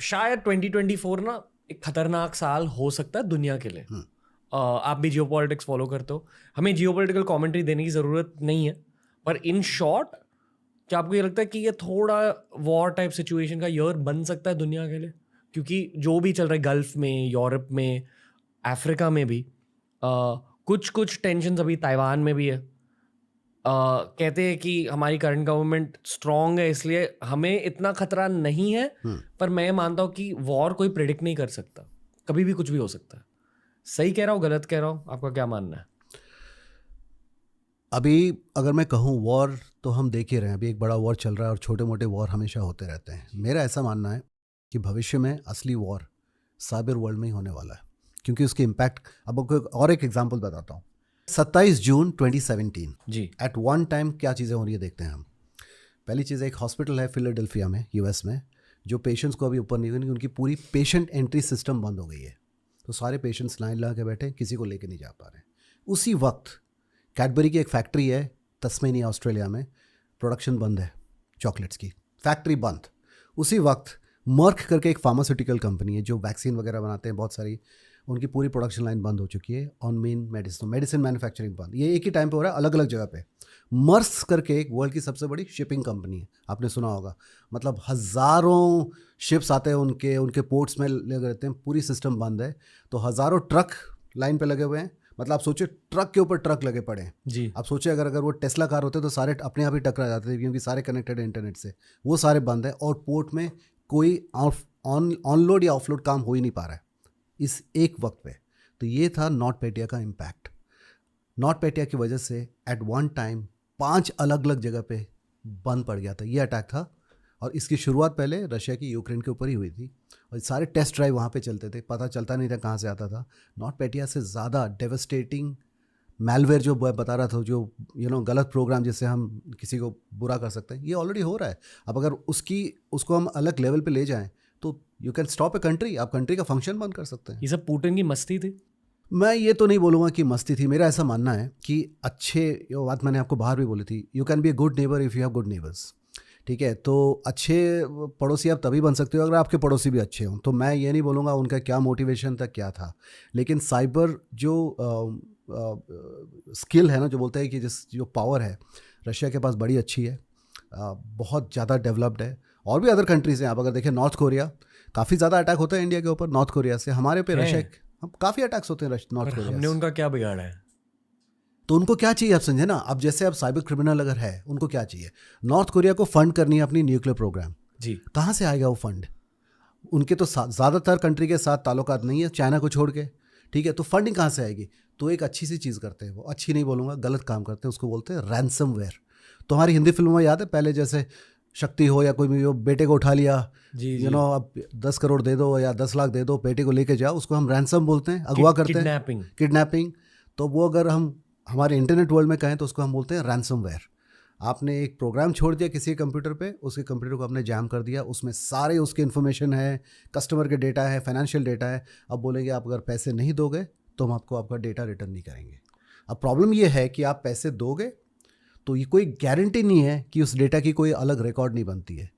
शायद 2024 ना एक खतरनाक साल हो सकता है दुनिया के लिए। आप भी जियोपॉलिटिक्स फॉलो करते हो, हमें जियोपॉलिटिकल कमेंट्री देने की ज़रूरत नहीं है, पर इन शॉर्ट क्या आपको ये लगता है कि ये थोड़ा वॉर टाइप सिचुएशन का ईयर बन सकता है दुनिया के लिए? क्योंकि जो भी चल रहा है गल्फ में, यूरोप में, अफ्रीका में भी कुछ कुछ टेंशन अभी ताइवान में भी है। कहते हैं कि हमारी करंट गवर्नमेंट स्ट्रांग है इसलिए हमें इतना खतरा नहीं है, पर मैं मानता हूँ कि वॉर कोई प्रिडिक्ट नहीं कर सकता, कभी भी कुछ भी हो सकता है। सही कह रहा हूँ, गलत कह रहा हूँ, आपका क्या मानना है? अभी अगर मैं कहूँ वॉर तो हम देख ही रहे हैं, अभी एक बड़ा वॉर चल रहा है और छोटे मोटे वॉर हमेशा होते रहते हैं। मेरा ऐसा मानना है कि भविष्य में असली वॉर साइबर वर्ल्ड में ही होने वाला है, क्योंकि उसके इम्पैक्ट, अब आपको और एक एग्जांपल बताता हूँ। 27 जून 2017 जी, एट वन टाइम क्या चीज़ें हो रही है देखते हैं हम। पहली चीज़, एक हॉस्पिटल है फिलाडेल्फिया में, यूएस में, जो पेशेंट्स को अभी ऊपर नहीं हुई, उनकी पूरी पेशेंट एंट्री सिस्टम बंद हो गई है। तो सारे पेशेंट्स लाइन लगा के बैठे, किसी को लेके नहीं जा पा रहे। उसी वक्त कैडबरी की एक फैक्ट्री है तस्मेनिया ऑस्ट्रेलिया में, प्रोडक्शन बंद है चॉकलेट्स की, फैक्ट्री बंद। उसी वक्त मर्क करके एक फार्मास्यूटिकल कंपनी है जो वैक्सीन वगैरह बनाते हैं बहुत सारी, उनकी पूरी प्रोडक्शन लाइन बंद हो चुकी है ऑन मेन मेडिसिन मैन्युफैक्चरिंग बंद। ये एक ही टाइम पे हो रहा है अलग अलग जगह पे। मर्स करके एक वर्ल्ड की सबसे बड़ी शिपिंग कंपनी है, आपने सुना होगा, मतलब हज़ारों शिप्स आते हैं उनके उनके पोर्ट्स में लगे रहते हैं, पूरी सिस्टम बंद है। तो हज़ारों ट्रक लाइन पे लगे हुए हैं, मतलब आप सोचिए ट्रक के ऊपर ट्रक लगे पड़े हैं जी। आप सोचिए अगर वो टेस्ला कार होते तो सारे अपने आप ही टकरा जाते थे, क्योंकि सारे कनेक्टेड है इंटरनेट से। वो सारे बंद है और पोर्ट में कोई ऑनलोड या ऑफलोड काम हो ही नहीं पा रहा है इस एक वक्त पे। तो ये था नॉटपेटिया का इम्पैक्ट। नॉटपेटिया की वजह से एट वन टाइम 5 अलग अलग जगह पे बंद पड़ गया था। ये अटैक था और इसकी शुरुआत पहले रशिया की यूक्रेन के ऊपर ही हुई थी और सारे टेस्ट ड्राइव वहाँ पे चलते थे, पता चलता नहीं था कहाँ से आता था। नॉटपेटिया से ज़्यादा डेवस्टेटिंग मैलवेयर जो बता रहा था, जो गलत प्रोग्राम जिससे हम किसी को बुरा कर सकते हैं, ये ऑलरेडी हो रहा है। अब अगर उसको हम अलग लेवल पे ले जाएं तो you can stop a country, आप कंट्री का फंक्शन बंद कर सकते हैं। ये सब पुतिन की मस्ती थी? मैं ये तो नहीं बोलूँगा कि मस्ती थी, मेरा ऐसा मानना है कि ये बात मैंने आपको बाहर भी बोली थी, you can be a good neighbour if you have good neighbours. ठीक है, तो अच्छे पड़ोसी आप तभी बन सकते हो अगर आपके पड़ोसी भी अच्छे हों। तो मैं ये नहीं बोलूँगा उनका क्या मोटिवेशन था, क्या था, लेकिन साइबर जो स्किल है ना, जो बोलते हैं कि जो पावर है रशिया के पास बड़ी अच्छी है, बहुत ज़्यादा डेवलप्ड है। और भी अदर कंट्रीज़ हैं, आप अगर देखें नॉर्थ कोरिया, काफ़ी ज़्यादा अटैक होता है इंडिया के ऊपर नॉर्थ कोरिया से, हमारे पे रशिया हम काफ़ी अटैक्स होते हैं नॉर्थ कोरिया से। हमने उनका क्या बिगाड़ा है? तो उनको क्या चाहिए आप समझे ना, अब जैसे अब साइबर क्रिमिनल अगर है, उनको क्या चाहिए, नॉर्थ कोरिया को फंड करनी है अपनी न्यूक्लियर प्रोग्राम। जी। कहाँ से आएगा वो फंड? उनके तो ज़्यादातर कंट्री के साथ ताल्लुकात नहीं है, चाइना को छोड़ के। ठीक है, तो फंडिंग कहाँ से आएगी? तो एक अच्छी सी चीज़ करते हैं वो, अच्छी नहीं बोलूँगा, गलत काम करते हैं, उसको बोलते हैं रैंसमवेयर। तो हमारी हिंदी फिल्मों में याद है पहले जैसे शक्ति हो या कोई भी हो, बेटे को उठा लिया, अब 10 करोड़ दे दो या 10 लाख दे दो, बेटे को लेके जाओ, उसको हम रैंसम बोलते हैं, अगवा करते हैं, किडनैपिंग। तो वो अगर हम हमारे इंटरनेट वर्ल्ड में कहें तो उसको हम बोलते हैं रैंसमवेयर। आपने एक प्रोग्राम छोड़ दिया किसी कंप्यूटर पे, उसके कंप्यूटर को आपने जैम कर दिया, उसमें सारे उसके इन्फॉर्मेशन है, कस्टमर के डेटा है, फाइनेंशियल डेटा है। अब बोलेंगे आप अगर पैसे नहीं दोगे तो हम आपको आपका डेटा रिटर्न नहीं करेंगे। अब प्रॉब्लम ये है कि आप पैसे दोगे तो ये कोई गारंटी नहीं है कि उस डेटा की कोई अलग रिकॉर्ड नहीं बनती है।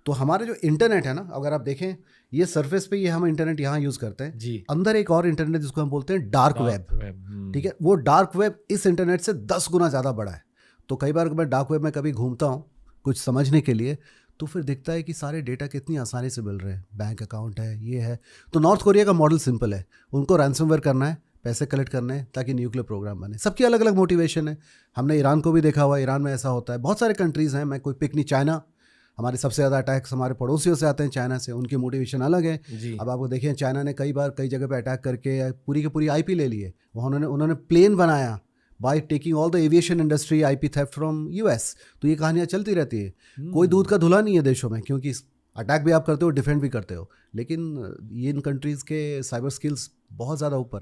तो हमारे जो इंटरनेट है ना, अगर आप देखें ये सरफेस पे ये हम इंटरनेट यहाँ यूज़ करते हैं जी। अंदर एक और इंटरनेट जिसको हम बोलते हैं डार्क वेब। ठीक है, वो डार्क वेब इस इंटरनेट से 10 गुना ज़्यादा बड़ा है। तो कई बार मैं डार्क वेब में कभी घूमता हूँ कुछ समझने के लिए, तो फिर दिखता है कि सारे डेटा कितनी आसानी से मिल रहे हैं, बैंक अकाउंट है, ये है। तो नॉर्थ कोरिया का मॉडल सिंपल है, उनको रैंसमवेयर करना है, पैसे कलेक्ट करने हैं ताकि न्यूक्लियर प्रोग्राम बने। सबकी अलग अलग मोटिवेशन है। हमने ईरान को भी देखा हुआ, ईरान में ऐसा होता है, बहुत सारे कंट्रीज़ हैं, मैं कोई पिक नहीं, चाइना, हमारे सबसे ज़्यादा अटैक्स हमारे पड़ोसियों से आते हैं चाइना से, उनकी मोटिवेशन अलग है। अब आपको देखिए चाइना ने कई बार कई जगह पे अटैक करके पूरी की पूरी आईपी ले ली है। वहाँ उन्होंने प्लेन बनाया by taking all the aviation industry IP theft from US. तो ये कहानियाँ चलती रहती है। कोई दूध का धुला नहीं है देशों में, क्योंकि अटैक भी आप करते हो, डिफेंड भी करते हो, लेकिन ये इन कंट्रीज़ के साइबर स्किल्स बहुत ज़्यादा ऊपर